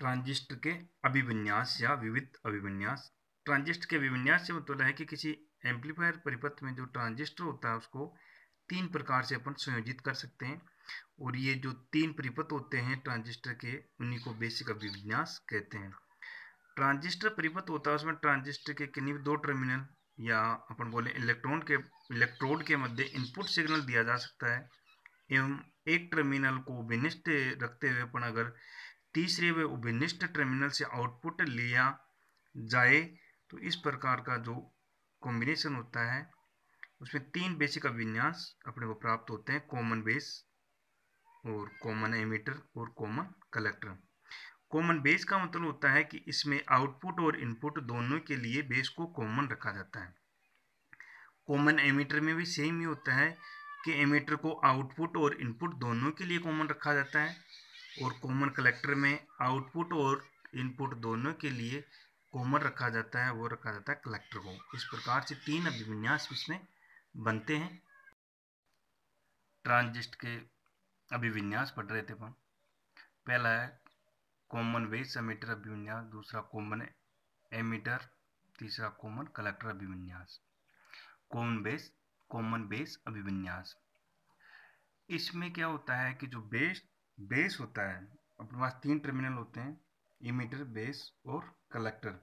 Transistor के अभिविन्यास या विविध अभिविन्यास। ट्रांजिस्टर के अभिविन्यास से मतलब है कि किसी एम्पलीफायर परिपथ में जो ट्रांजिस्टर होता है उसको तीन प्रकार से अपन संयोजित कर सकते हैं, और ये जो तीन परिपथ होते हैं ट्रांजिस्टर के, उन्हीं को बेसिक अभिविन्यास कहते हैं। ट्रांजिस्टर परिपथ होता है उसमें ट्रांजिस्टर के किन्हीं भी दो टर्मिनल या अपन बोले इलेक्ट्रोड के मध्य इनपुट सिग्नल दिया जा सकता है, एवं एक टर्मिनल को विनिष्ट रखते हुए अपन अगर तीसरे व विनिष्ट टर्मिनल से आउटपुट लिया जाए तो इस प्रकार का जो कॉम्बिनेशन होता है उसमें तीन बेसिक अभिविन्यास अपने को प्राप्त होते हैं, कॉमन बेस और कॉमन एमिटर और कॉमन कलेक्टर। कॉमन बेस का मतलब होता है कि इसमें आउटपुट और इनपुट दोनों के लिए बेस को कॉमन रखा जाता है। कॉमन एमिटर में भी सेम ही होता है कि एमिटर को आउटपुट और इनपुट दोनों के लिए कॉमन रखा जाता है, और कॉमन कलेक्टर में आउटपुट और इनपुट दोनों के लिए कॉमन रखा जाता है, वो रखा जाता है कलेक्टर को। इस प्रकार से तीन अभिविन्यास इसमें बनते हैं। ट्रांजिस्टर के अभिविन्यास पढ़ रहे थे अपन। पहला है कॉमन बेस एमिटर अभिविन्यास, दूसरा कॉमन एमिटर, तीसरा कॉमन कलेक्टर अभिविन्यास। कॉमन बेस अभिविन्यास, इसमें क्या होता है कि जो बेस होता है, अपने पास तीन टर्मिनल होते हैं, इमीटर, बेस और कलेक्टर।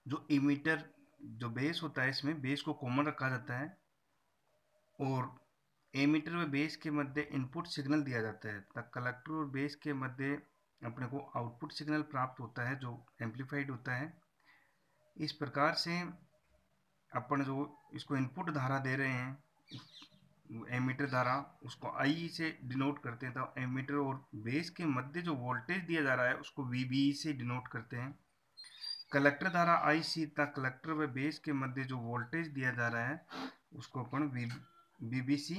जो बेस होता है इसमें बेस को कॉमन रखा जाता है, और एमीटर व बेस के मध्य इनपुट सिग्नल दिया जाता है, तब कलेक्टर और बेस के मध्य अपने को आउटपुट सिग्नल प्राप्त होता है जो एम्पलीफाइड होता है। इस प्रकार से अपन जो इसको इनपुट धारा दे रहे हैं एमीटर धारा, उसको आई से डिनोट करते हैं, तो एमीटर और बेस के मध्य जो वोल्टेज दिया जा रहा है उसको वीबी से डिनोट करते हैं। कलेक्टर धारा आई सी तक कलेक्टर व बेस के मध्य जो वोल्टेज दिया जा रहा है उसको अपन वीबीसी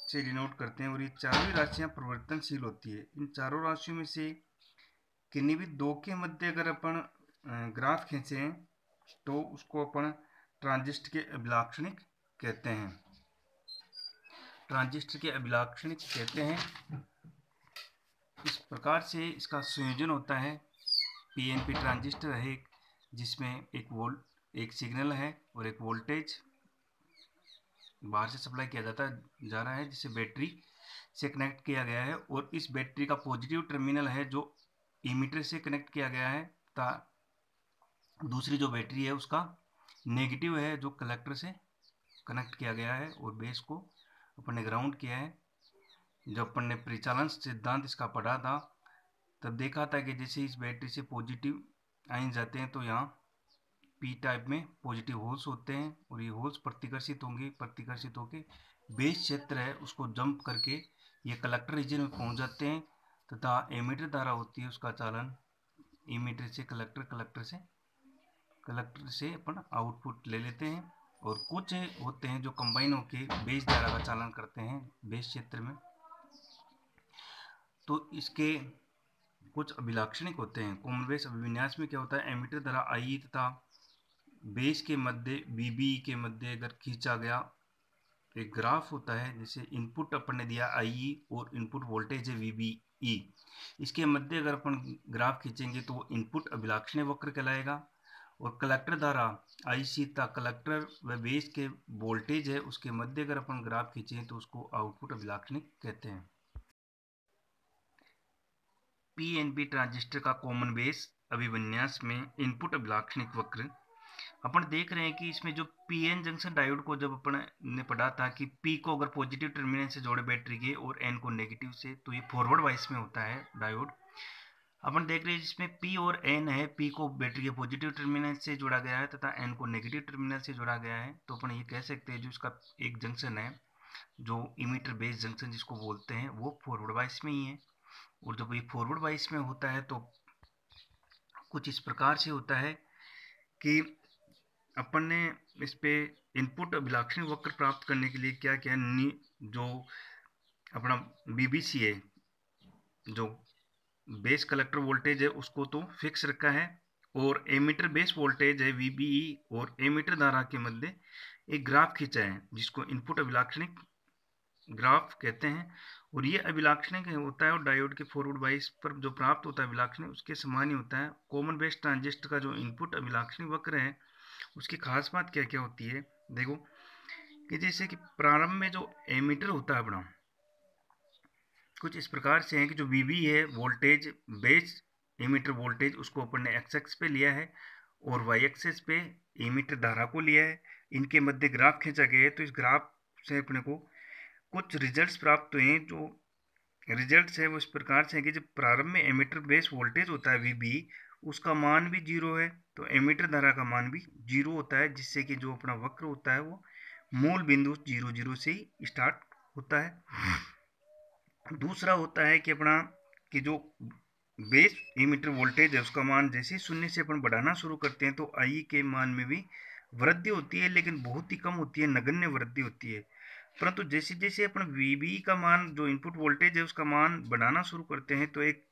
से डिनोट करते हैं। और ये चारों राशियां परिवर्तनशील होती है। इन चारों राशियों में से किन्हीं भी दो के मध्य अगर अपन ग्राफ खींचे तो उसको अपन ट्रांजिस्टर के अभिलाक्षणिक कहते हैं। ट्रांजिस्टर के अभिलाक्षणिक कहते हैं। इस प्रकार से इसका संयोजन होता है। पीएनपी ट्रांजिस्टर है जिसमें एक सिग्नल है और एक वोल्टेज बाहर से सप्लाई किया जा रहा है, जिसे बैटरी से कनेक्ट किया गया है, और इस बैटरी का पॉजिटिव टर्मिनल है जो इमीटर से कनेक्ट किया गया है, दूसरी जो बैटरी है उसका नेगेटिव है जो कलेक्टर से कनेक्ट किया गया है, और बेस को अपन ने ग्राउंड किया है। जब अपन ने परिचालन सिद्धांत इसका पढ़ा था तब देखा था कि जैसे इस बैटरी से पॉजिटिव आयन जाते हैं तो यहाँ पी टाइप में पॉजिटिव होल्स होते हैं, और ये होल्स प्रतिकर्षित होकर बेस क्षेत्र है उसको जंप करके ये कलेक्टर रीजन में पहुंच जाते हैं, तथा एमीटर धारा होती है उसका चालन इमीटर से कलेक्टर से अपन आउटपुट ले लेते हैं। और कुछ होते हैं जो कंबाइन होके बेस धारा का चालन करते हैं बेस क्षेत्र में, तो इसके कुछ अभिलाक्षणिक होते हैं। कॉमन बेस अभिविन्यास में क्या होता है, एमीटर धारा आई तथा बेस के मध्य बीबी के मध्य अगर खींचा गया एक ग्राफ होता है, जैसे इनपुट अपन ने दिया आई और इनपुट वोल्टेज है वीबीई, इसके मध्य अगर अपन ग्राफ खींचेंगे तो वो इनपुट अभिलाक्षणिक वक्र कहलाएगा। और कलेक्टर धारा आई सी तक कलेक्टर व बेस के वोल्टेज है उसके मध्य अगर अपन ग्राफ खींचें तो उसको आउटपुट अभिलाक्षणिक कहते हैं। पीएनपी ट्रांजिस्टर का कॉमन बेस अभिविन्यास में इनपुट अभिलाक्षणिक वक्र अपन देख रहे हैं कि इसमें जो पीएन जंक्शन डायोड को जब अपन ने पढ़ा था कि पी को अगर पॉजिटिव टर्मिनल से जोड़े बैटरी के और एन को नेगेटिव से, तो ये फॉरवर्ड वाइस में होता है डायोड। अपन देख रहे हैं जिसमें पी और एन है, पी को बैटरी के पॉजिटिव टर्मिनल से जोड़ा गया है तथा एन को नेगेटिव टर्मिनल से जोड़ा गया है, तो अपन ये कह सकते हैं जो इसका एक जंक्शन है जो इमीटर बेस जंक्शन जिसको बोलते हैं वो फॉरवर्ड वाइस में ही है। और जब ये फॉरवर्ड वाइस में होता है तो कुछ इस प्रकार से होता है कि अपन ने इस पे इनपुट अभिलाक्षणिक वक्र प्राप्त करने के लिए क्या किया, जो अपना बीबीसी है जो बेस कलेक्टर वोल्टेज है उसको तो फिक्स रखा है, और एमीटर बेस वोल्टेज है वीबीई और एमीटर धारा के मध्य एक ग्राफ खींचा है जिसको इनपुट अभिलाक्षणिक ग्राफ कहते हैं। और ये अभिलाक्षणिक होता है और डायोड के फॉरवर्ड बायस पर जो प्राप्त होता है अभिलाक्षणिक उसके समान ही होता है। कॉमन बेस ट्रांजिस्टर का जो इनपुट अभिलाक्षणिक वक्र है उसकी खास बात क्या क्या होती है, देखो कि जैसे कि प्रारंभ में जो एमीटर होता है अपना कुछ इस प्रकार से है कि जो वीबी है वोल्टेज बेस एमीटर वोल्टेज उसको अपन ने एक्स एक्स पे लिया है और वाई एक्सेस पे एमीटर धारा को लिया है। इनके मध्य ग्राफ खींचा गया है। तो इस ग्राफ से अपने को कुछ रिजल्ट्स प्राप्त हुए हैं। जो रिजल्ट्स है वो इस प्रकार से है कि जब प्रारंभ में एमीटर बेस वोल्टेज होता है वीबी उसका मान भी जीरो है, तो एमीटर धारा का मान भी जीरो होता है, जिससे कि जो अपना वक्र होता है वो मूल बिंदु 0 0 से ही स्टार्ट होता है। दूसरा होता है कि अपना कि जो बेस एमीटर वोल्टेज है उसका मान जैसे शून्य से अपन बढ़ाना शुरू करते हैं तो आई के मान में भी वृद्धि होती है, लेकिन बहुत ही कम होती है, नगण्य वृद्धि होती है। परंतु जैसे जैसे अपन वीबी का मान जो इनपुट वोल्टेज है उसका मान बढ़ाना शुरू करते हैं तो एक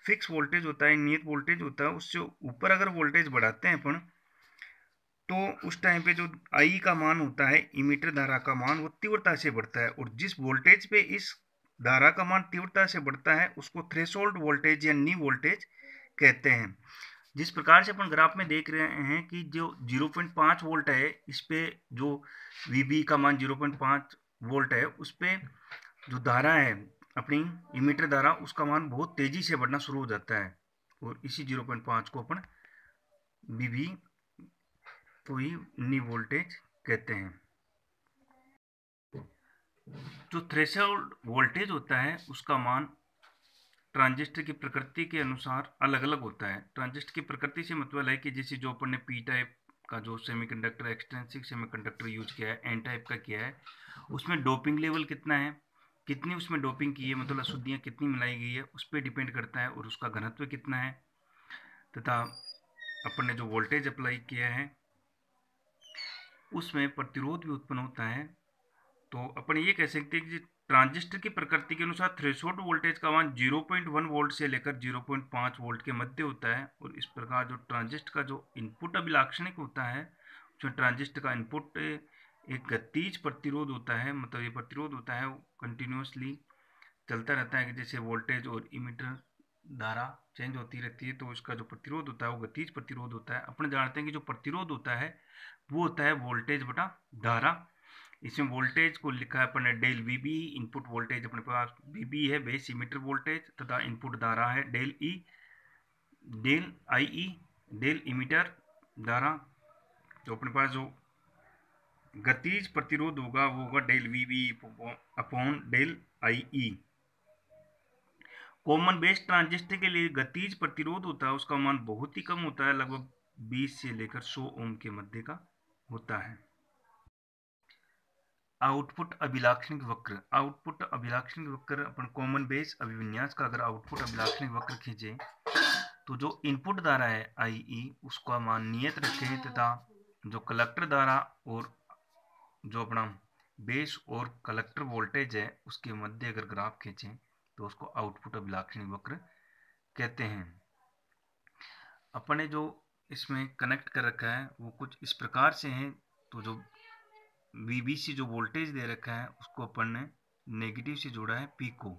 फिक्स वोल्टेज होता है, नियत वोल्टेज होता है, उससे ऊपर अगर वोल्टेज बढ़ाते हैं अपन तो उस टाइम पे जो आई का मान होता है इमीटर धारा का मान वो तीव्रता से बढ़ता है। और जिस वोल्टेज पे इस धारा का मान तीव्रता से बढ़ता है उसको थ्रेशोल्ड वोल्टेज या नी वोल्टेज कहते हैं। जिस प्रकार से अपन ग्राफ में देख रहे हैं कि जो 0.5 वोल्ट है इस पे जो वीबी का मान 0.5 वोल्ट है उस पे जो धारा है अपनी इमीटर धारा उसका मान बहुत तेजी से बढ़ना शुरू हो जाता है और इसी 0.5 को अपन वीबी को ही नी वोल्टेज कहते हैं। जो थ्रेशोल्ड वोल्टेज होता है उसका मान ट्रांजिस्टर की प्रकृति के अनुसार अलग अलग होता है। ट्रांजिस्टर की प्रकृति से मतलब है कि जैसे जो अपन ने पी टाइप का जो सेमीकंडक्टर एक्सटेंसिव सेमीकंडक्टर यूज किया है, एन टाइप का किया है, उसमें डोपिंग लेवल कितना है, कितनी उसमें डोपिंग की है, मतलब अशुद्धियाँ कितनी मिलाई गई है उस पर डिपेंड करता है, और उसका घनत्व कितना है, तथा अपन ने जो वोल्टेज अप्लाई किया है उसमें प्रतिरोध भी उत्पन्न होता है। तो अपन ये कह सकते हैं कि ट्रांजिस्टर की प्रकृति के अनुसार थ्रेशोल्ड वोल्टेज का मान 0.1 वोल्ट से लेकर 0.5 वोल्ट के मध्य होता है। और इस प्रकार जो ट्रांजिस्टर का जो इनपुट अभिलाक्षणिक होता है उसमें ट्रांजिस्टर का इनपुट एक गतिज प्रतिरोध होता है, मतलब ये प्रतिरोध होता है वो कंटिन्यूसली चलता रहता है कि जैसे वोल्टेज और इमीटर धारा चेंज होती रहती है, तो उसका जो प्रतिरोध होता है वो गतिज प्रतिरोध होता है। अपन जानते हैं कि जो प्रतिरोध होता है वो होता है वोल्टेज बटा धारा। इसमें वोल्टेज को लिखा है अपन ने del V B, input voltage अपने पास वी बी है बेस इमीटर वोल्टेज, तथा इनपुट धारा है del E, del I E, del emitter धारा। तो अपने पास जो गतिज प्रतिरोध होगा वो होगा del V B upon del I E. Common base transistor के लिए गतिज प्रतिरोध होता है उसका मान बहुत ही कम होता है, लगभग 20 से लेकर 100 ओम के मध्य का होता है। आउटपुट अभिलाक्षणिक वक्र। आउटपुट अभिलाक्षणिक वक्र अपन कॉमन बेस अभिविन्यास का अगर आउटपुट अभिलाक्षणिक वक्र खींचे तो जो इनपुट धारा है आई ई उसका मान नियत रखें, तथा जो कलेक्टर धारा और जो अपना बेस और कलेक्टर वोल्टेज है उसके मध्य अगर ग्राफ खींचें तो उसको आउटपुट अभिलाक्षणिक वक्र कहते हैं। अपन ने जो इसमें कनेक्ट कर रखा है वो कुछ इस प्रकार से है। तो जो वीबीसी जो वोल्टेज दे रखा है उसको अपन ने नेगेटिव से जोड़ा है पी को,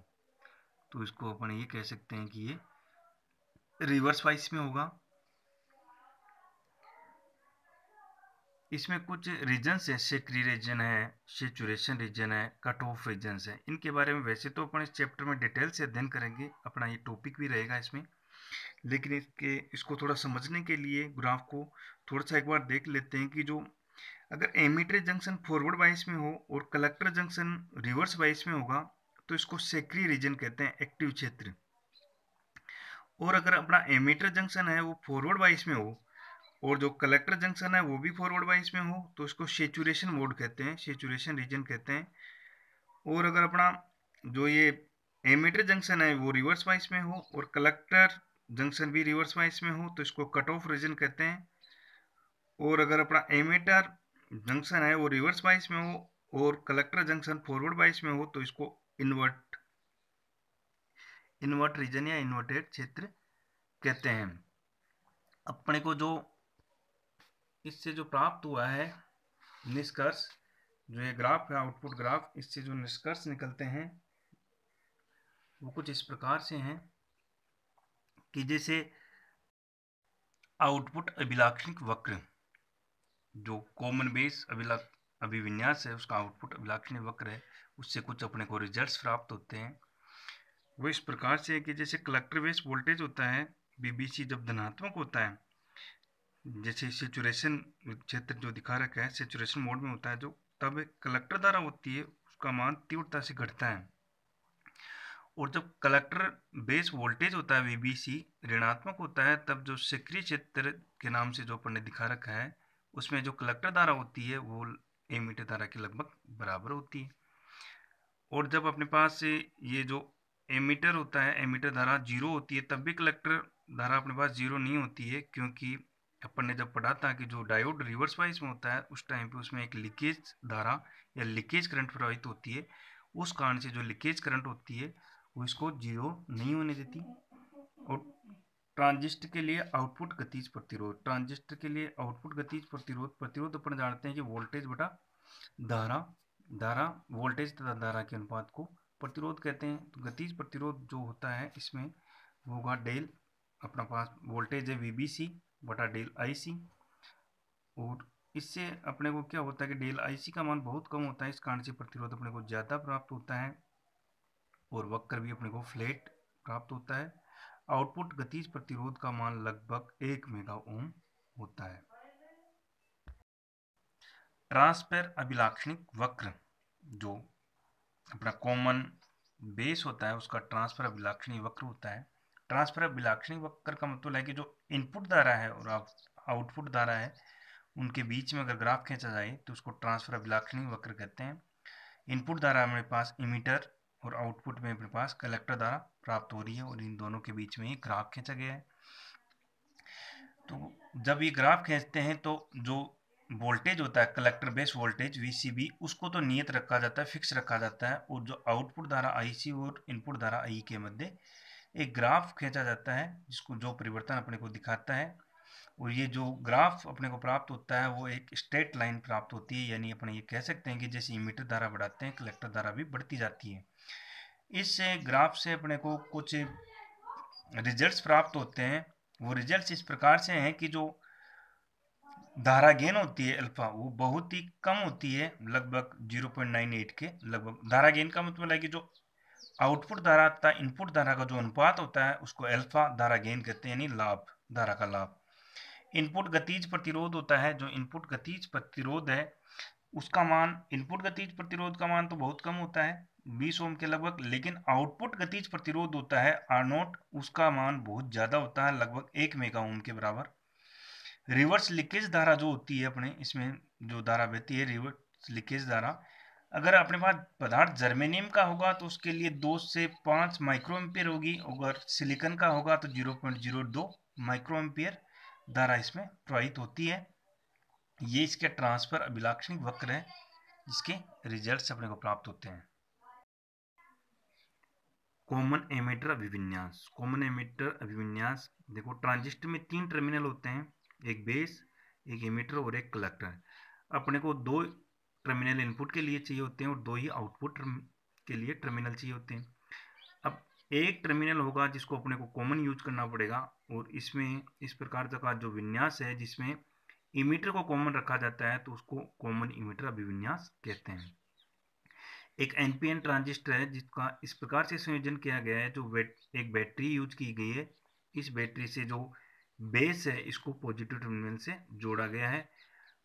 तो इसको अपन ये कह सकते हैं कि ये रिवर्स वाइज में होगा। इसमें कुछ रीजन्स है, सेक्री रीजन है, सेचुरेशन रीजन है, कट ऑफ रीजन्स है। इनके बारे में वैसे तो अपन इस चैप्टर में डिटेल से अध्ययन करेंगे, अपना ये टॉपिक भी रहेगा इसमें, लेकिन इसको थोड़ा समझने के लिए ग्राफ को थोड़ा सा एक बार देख लेते हैं कि जो अगर एमीटर जंक्शन फॉरवर्ड वाइस में हो और कलेक्टर जंक्शन रिवर्स वाइस में होगा तो इसको सेक्री रीजन कहते हैं, एक्टिव क्षेत्र। और अगर अपना एमीटर जंक्शन है वो फॉरवर्ड वाइस में हो और जो कलेक्टर जंक्शन है वो भी फॉरवर्ड वाइस में हो तो इसको सेचुरेशन मोड कहते हैं, सेचुरेशन रीजन कहते हैं। और अगर अपना जो ये एमीटर जंक्शन है वो रिवर्स वाइस में हो और कलेक्टर जंक्शन भी रिवर्स वाइस में हो तो इसको कट ऑफ रीजन कहते हैं। और अगर अपना एमीटर जंक्शन है वो रिवर्स वाइस में हो और कलेक्टर जंक्शन फॉरवर्ड वाइस में हो तो इसको इन्वर्ट रीजन या इन्वर्टेड क्षेत्र कहते हैं। अपने को जो इससे जो प्राप्त हुआ है निष्कर्ष, जो ये ग्राफ है आउटपुट ग्राफ, इससे जो निष्कर्ष निकलते हैं वो कुछ इस प्रकार से हैं कि जैसे आउटपुट अभिलाक्षणिक वक्र, जो कॉमन बेस अभिविन्यास है उसका आउटपुट अभिलाक्षणिक वक्र है, उससे कुछ अपने को रिजल्ट्स प्राप्त होते हैं। वो इस प्रकार से है कि जैसे कलेक्टर बेस वोल्टेज होता है बीबीसी जब धनात्मक होता है, जैसे सेचुरेशन क्षेत्र जो दिखा रखा है सेचुरेशन मोड में होता है, जो तब कलेक्टर धारा होती है उसका मान तीव्रता से घटता है। और जब कलेक्टर बेस वोल्टेज होता है वीबीसी ऋणात्मक होता है, तब जो सक्रिय क्षेत्र के नाम से जो अपन ने दिखा रखा है उसमें जो कलेक्टर धारा होती है वो एमीटर धारा के लगभग बराबर होती है। और जब अपने पास ये जो एमीटर होता है, एमीटर धारा जीरो होती है, तब भी कलेक्टर धारा अपने पास जीरो नहीं होती है, क्योंकि अपन ने जब पढ़ा था कि जो डायोड रिवर्स वाइज में होता है उस टाइम पे उसमें एक लीकेज धारा या लीकेज करंट प्रवाहित होती है। उस कारण से जो लीकेज करंट होती है वो इसको जीरो नहीं होने देती। और ट्रांजिस्टर के लिए आउटपुट गतिज प्रतिरोध, ट्रांजिस्टर के लिए आउटपुट गतिज प्रतिरोध अपन जानते हैं कि वोल्टेज बटा धारा, धारा वोल्टेज तथा धारा के अनुपात को प्रतिरोध कहते हैं। तो गतिज प्रतिरोध जो होता है इसमें वो होगा डेल, अपना पास वोल्टेज है वीबीसी बटा डेल आईसी, और इससे अपने को क्या होता है कि डेल आईसी का मान बहुत कम होता है, इस कारण से प्रतिरोध अपने को ज़्यादा प्राप्त होता है और वक्र भी अपने को फ्लैट प्राप्त होता है। आउटपुट गतिज प्रतिरोध का मान लगभग 1 मेगा ओम होता है। ट्रांसफर अभिलाक्षणिक वक्र, जो अपना कॉमन बेस होता है उसका ट्रांसफर अभिलाक्षणिक वक्र होता है। ट्रांसफर अभिलाक्षणिक वक्र का मतलब है कि जो इनपुट धारा है और आउटपुट धारा है उनके बीच में अगर ग्राफ खींचा जाए तो उसको ट्रांसफर अभिलाक्षणिक वक्र कहते हैं। इनपुट धारा हमारे पास इमीटर और आउटपुट में अपने पास कलेक्टर धारा प्राप्त हो रही है और इन दोनों के बीच में ही ग्राफ खींचा गया है। तो जब ये ग्राफ खींचते हैं तो जो वोल्टेज होता है कलेक्टर बेस वोल्टेज वीसीबी, उसको तो नियत रखा जाता है, फिक्स रखा जाता है, और जो आउटपुट धारा आईसी और इनपुट धारा आई के मध्य एक ग्राफ खींचा जाता है जिसको जो परिवर्तन अपने को दिखाता है। और ये जो ग्राफ अपने को प्राप्त होता है वो एक स्ट्रेट लाइन प्राप्त होती है, यानी अपन ये कह सकते हैं कि जैसे इमीटर धारा बढ़ाते हैं कलेक्टर धारा भी बढ़ती जाती है। इस ग्राफ से अपने को कुछ रिजल्ट्स प्राप्त होते हैं। वो रिजल्ट्स इस प्रकार से हैं कि जो धारा गेन होती है अल्फा वो बहुत ही कम होती है, लगभग 0.98 के लगभग। धारा गेन का मतलब है कि जो आउटपुट धारा तथा इनपुट धारा का जो अनुपात होता है उसको अल्फा धारा गेन कहते हैं, यानी लाभ, धारा का लाभ। इनपुट गतिज प्रतिरोध होता है, जो इनपुट गतिज प्रतिरोध है उसका मान, इनपुट गतिज प्रतिरोध का मान तो बहुत कम होता है 20 ओम के लगभग, लेकिन आउटपुट गतिज प्रतिरोध होता है आर नोट, उसका मान बहुत ज़्यादा होता है, लगभग 1 मेगा ओम के बराबर। रिवर्स लीकेज धारा जो होती है अपने इसमें जो धारा बहती है रिवर्स लीकेज धारा, अगर अपने पास पदार्थ जर्मेनियम का होगा तो उसके लिए 2 से 5 माइक्रो एम्पियर होगी, अगर सिलिकॉन का होगा तो 0.02 माइक्रो एम्पियर धारा इसमें प्रवाहित होती है। ये इसके ट्रांसफर अभिलाक्षणिक वक्र है जिसके रिजल्ट्स अपने को प्राप्त होते हैं। कॉमन एमिटर अभिविन्यास, कॉमन एमिटर अभिविन्यास देखो, ट्रांजिस्टर में 3 टर्मिनल होते हैं, एक बेस, एक एमिटर और एक कलेक्टर। अपने को 2 टर्मिनल इनपुट के लिए चाहिए होते हैं और 2 ही आउटपुट के लिए टर्मिनल चाहिए होते हैं। अब एक टर्मिनल होगा जिसको अपने को कॉमन यूज करना पड़ेगा, और इसमें इस प्रकार का जो विन्यास है जिसमें इमीटर को कॉमन रखा जाता है तो उसको कॉमन इमीटर अभिविन्यास कहते हैं। एक एनपीएन ट्रांजिस्टर है जिसका इस प्रकार से संयोजन किया गया है, जो एक बैटरी यूज की गई है, इस बैटरी से जो बेस है इसको पॉजिटिव टर्मिनल से जोड़ा गया है,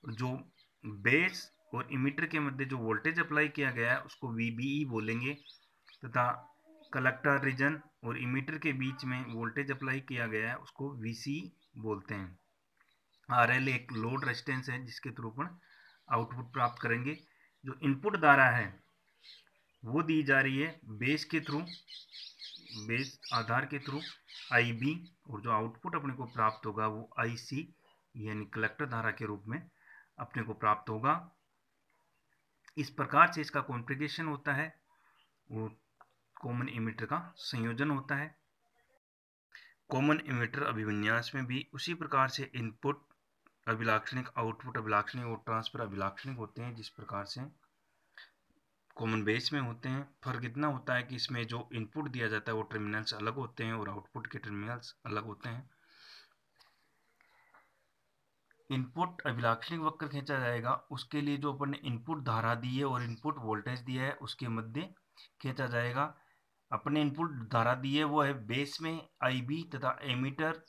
जो बेस और इमीटर के मध्य जो वोल्टेज अप्लाई किया गया है उसको VBE बोलेंगे, तथा कलेक्टर रीजन और इमीटर के बीच में वोल्टेज अप्लाई किया गया है उसको VCE बोलते हैं। RL एक लोड रेजिस्टेंस है जिसके थ्रू अपन आउटपुट प्राप्त करेंगे। जो इनपुट धारा है वो दी जा रही है बेस के थ्रू, बेस आधार के थ्रू IB, और जो आउटपुट अपने को प्राप्त होगा वो IC यानी कलेक्टर धारा के रूप में अपने को प्राप्त होगा। इस प्रकार से इसका कॉन्फ़िगरेशन होता है और कॉमन इमीटर का संयोजन होता है। कॉमन इमीटर अभिविन्यास में भी उसी प्रकार से इनपुट अभिलाक्षणिक, आउटपुट अभिलाक्षणिक और ट्रांसफर अभिलाक्षणिक होते हैं, जिस प्रकार से कॉमन बेस में होते हैं। फर्क इतना होता है कि इसमें जो इनपुट दिया जाता है वो टर्मिनल्स अलग होते हैं और आउटपुट के टर्मिनल्स अलग होते हैं। इनपुट अभिलाक्षणिक वक्र खींचा जाएगा, उसके लिए जो अपन ने इनपुट धारा दी है और इनपुट वोल्टेज दिया है उसके मध्य खींचा जाएगा। अपने इनपुट धारा दी है वो है बेस में IB तथा एमीटर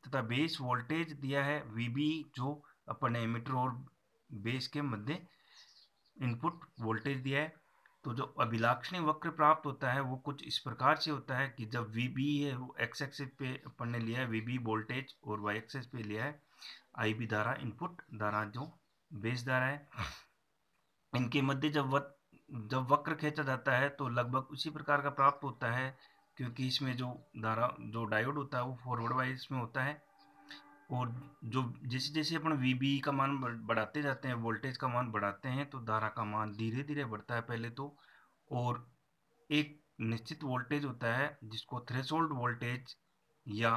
तथा बेस वोल्टेज दिया है VB, जो अपन ने एमीटर और बेस के मध्य इनपुट वोल्टेज दिया है। तो जो अभिलाक्षणिक वक्र प्राप्त होता है वो कुछ इस प्रकार से होता है कि जब VB है वो x एक्सिस पे अपन ने लिया है VB वोल्टेज और y एक्सिस पे लिया है IB धारा, इनपुट धारा जो बेस धारा है, इनके मध्य जब वक्र खींचा जाता है तो लगभग उसी प्रकार का प्राप्त होता है, क्योंकि इसमें जो डायोड होता है वो फॉरवर्ड वाइज में होता है। और जो जैसे जैसे अपन VB का मान बढ़ाते जाते हैं, वोल्टेज का मान बढ़ाते हैं, तो धारा का मान धीरे धीरे बढ़ता है पहले तो, और एक निश्चित वोल्टेज होता है जिसको थ्रेशोल्ड वोल्टेज या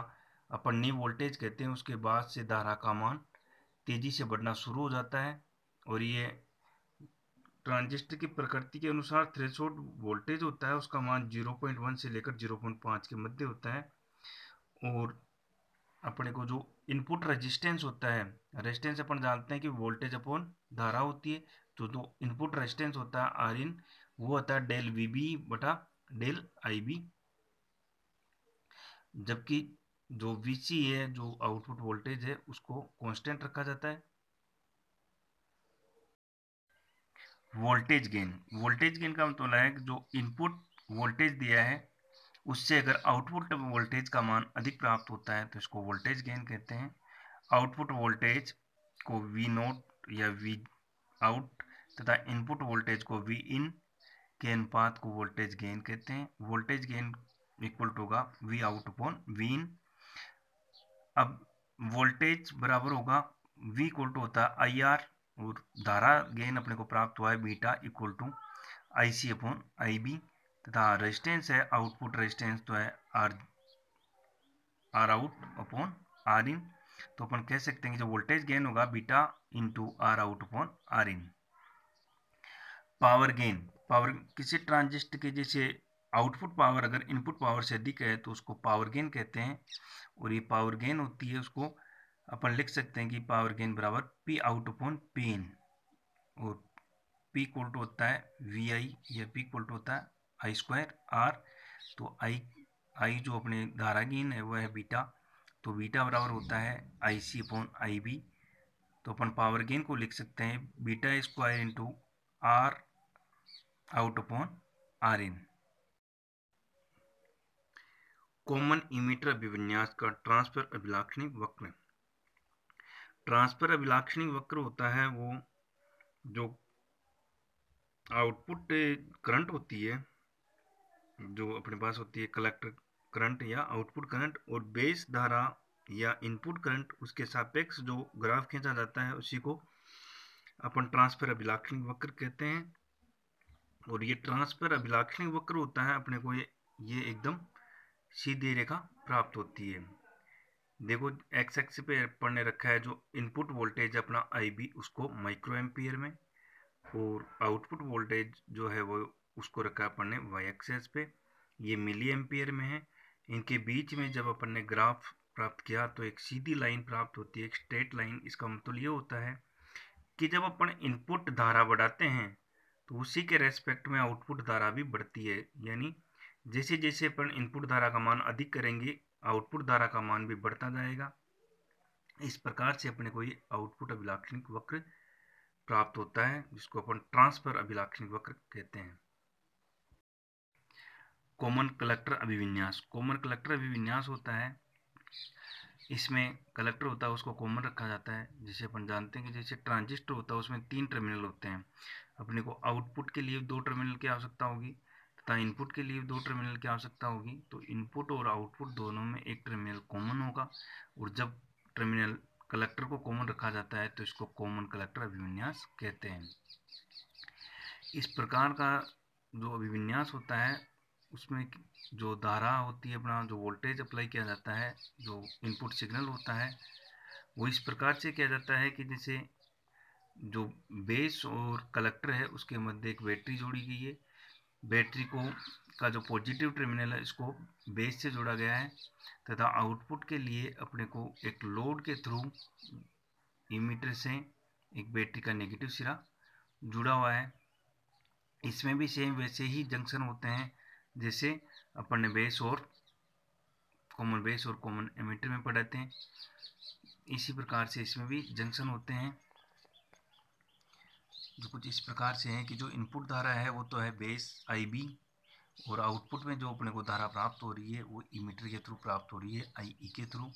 अपन नी वोल्टेज कहते हैं, उसके बाद से धारा का मान तेजी से बढ़ना शुरू हो जाता है। और ये ट्रांजिस्टर की प्रकृति के अनुसार थ्रेशोल्ड वोल्टेज होता है उसका मान 0.1 से लेकर 0.5 के मध्य होता है। और अपने को जो इनपुट रेजिस्टेंस होता है, रेजिस्टेंस अपन जानते हैं कि वोल्टेज अपॉन धारा होती है, तो जो इनपुट रेजिस्टेंस होता है आर इन वो होता है डेल VB बटा डेल IB, जबकि जो VC है जो आउटपुट वोल्टेज है उसको कांस्टेंट रखा जाता है। वोल्टेज गेन का मतलब है कि जो इनपुट वोल्टेज दिया है उससे अगर आउटपुट वोल्टेज का मान अधिक प्राप्त होता है तो इसको वोल्टेज गेन कहते हैं। आउटपुट वोल्टेज को V0 या V आउट तथा इनपुट वोल्टेज को V इन के अनुपात को वोल्टेज गेन कहते हैं। वोल्टेज गेन इक्वल टू होगा V आउट अपॉन V इन। अब वोल्टेज बराबर होगा V इक्वल टू होता है IR, और धारा गेन अपने को प्राप्त हुआ है beta equal to IC upon IB, तथा रेजिस्टेंस है आउटपुट रेजिस्टेंस तो है R out upon R in. तो अपन कह सकते हैं कि जो वोल्टेज गेन होगा beta into R out upon R in. Power किसी ट्रांजिस्टर के जैसे आउटपुट पावर अगर इनपुट पावर से अधिक है तो उसको पावर गेन कहते हैं, और ये पावर गेन होती है उसको अपन लिख सकते हैं कि पावर गेन बराबर P आउट अपॉन P इन, और P इक्वल टू होता है VI या P इक्वल टू होता है I स्क्वायर R। तो I जो अपने धारा गेन है वो है बीटा, तो बीटा बराबर होता है IC अपॉन IB। तो अपन पावर गेन को लिख सकते हैं beta square into R out upon R in. Common emitter अभिविन्यास का ट्रांसफर अभिलाक्षणिक वक्र। ट्रांसफर अभिलाक्षणिक वक्र होता है वो जो आउटपुट करंट होती है जो अपने पास होती है कलेक्टर करंट या आउटपुट करंट, और बेस धारा या इनपुट करंट उसके सापेक्ष जो ग्राफ खींचा जाता है उसी को अपन ट्रांसफर अभिलाक्षणिक वक्र कहते हैं। और ये ट्रांसफर अभिलाक्षणिक वक्र होता है अपने को ये एकदम सीधी रेखा प्राप्त होती है। देखो एक्स एक्सिस पे अपन ने रखा है जो इनपुट वोल्टेज अपना IB उसको माइक्रो एम्पियर में, और आउटपुट वोल्टेज जो है वो उसको रखा है अपन ने वाई एक्सिस पे, ये मिली एम्पियर में है। इनके बीच में जब अपन ने ग्राफ प्राप्त किया तो एक सीधी लाइन प्राप्त होती है, एक स्ट्रेट लाइन। इसका मतलब ये होता है कि जब अपन इनपुट धारा बढ़ाते हैं तो उसी के रेस्पेक्ट में आउटपुट धारा भी बढ़ती है, यानी जैसे जैसे अपन इनपुट धारा का मान अधिक करेंगे आउटपुट धारा का मान भी बढ़ता जाएगा। इस प्रकार से अपने को ये आउटपुट अभिलाक्षणिक वक्र प्राप्त होता है जिसको अपन ट्रांसफर अभिलाक्षणिक वक्र कहते हैं। कॉमन कलेक्टर अभिविन्यास होता है, इसमें कलेक्टर होता है उसको कॉमन रखा जाता है। जैसे अपन जानते हैं कि जैसे ट्रांजिस्टर होता है उसमें 3 टर्मिनल होते हैं, अपने को आउटपुट के लिए 2 टर्मिनल की आवश्यकता होगी तथा इनपुट के लिए 2 टर्मिनल की आवश्यकता होगी। तो इनपुट और आउटपुट दोनों में एक टर्मिनल कॉमन होगा, और जब टर्मिनल कलेक्टर को कॉमन रखा जाता है तो इसको कॉमन कलेक्टर अभिविन्यास कहते हैं। इस प्रकार का जो अभिविन्यास होता है उसमें जो धारा होती है अपना जो वोल्टेज अप्लाई किया जाता है, जो इनपुट सिग्नल होता है वो इस प्रकार से किया जाता है कि जैसे जो बेस और कलेक्टर है उसके मध्य एक बैटरी जोड़ी गई है। बैटरी को का जो पॉजिटिव टर्मिनल है इसको बेस से जोड़ा गया है तथा आउटपुट के लिए अपने को एक लोड के थ्रू इमीटर से एक बैटरी का नेगेटिव सिरा जुड़ा हुआ है। इसमें भी सेम वैसे ही जंक्शन होते हैं जैसे अपन ने बेस और कॉमन एमिटर में पढ़े थे। इसी प्रकार से इसमें भी जंक्शन होते हैं जो कुछ इस प्रकार से हैं कि जो इनपुट धारा है वो तो है बेस IB और आउटपुट में जो अपने को धारा प्राप्त हो रही है वो इमीटर के थ्रू प्राप्त हो रही है IE के थ्रू।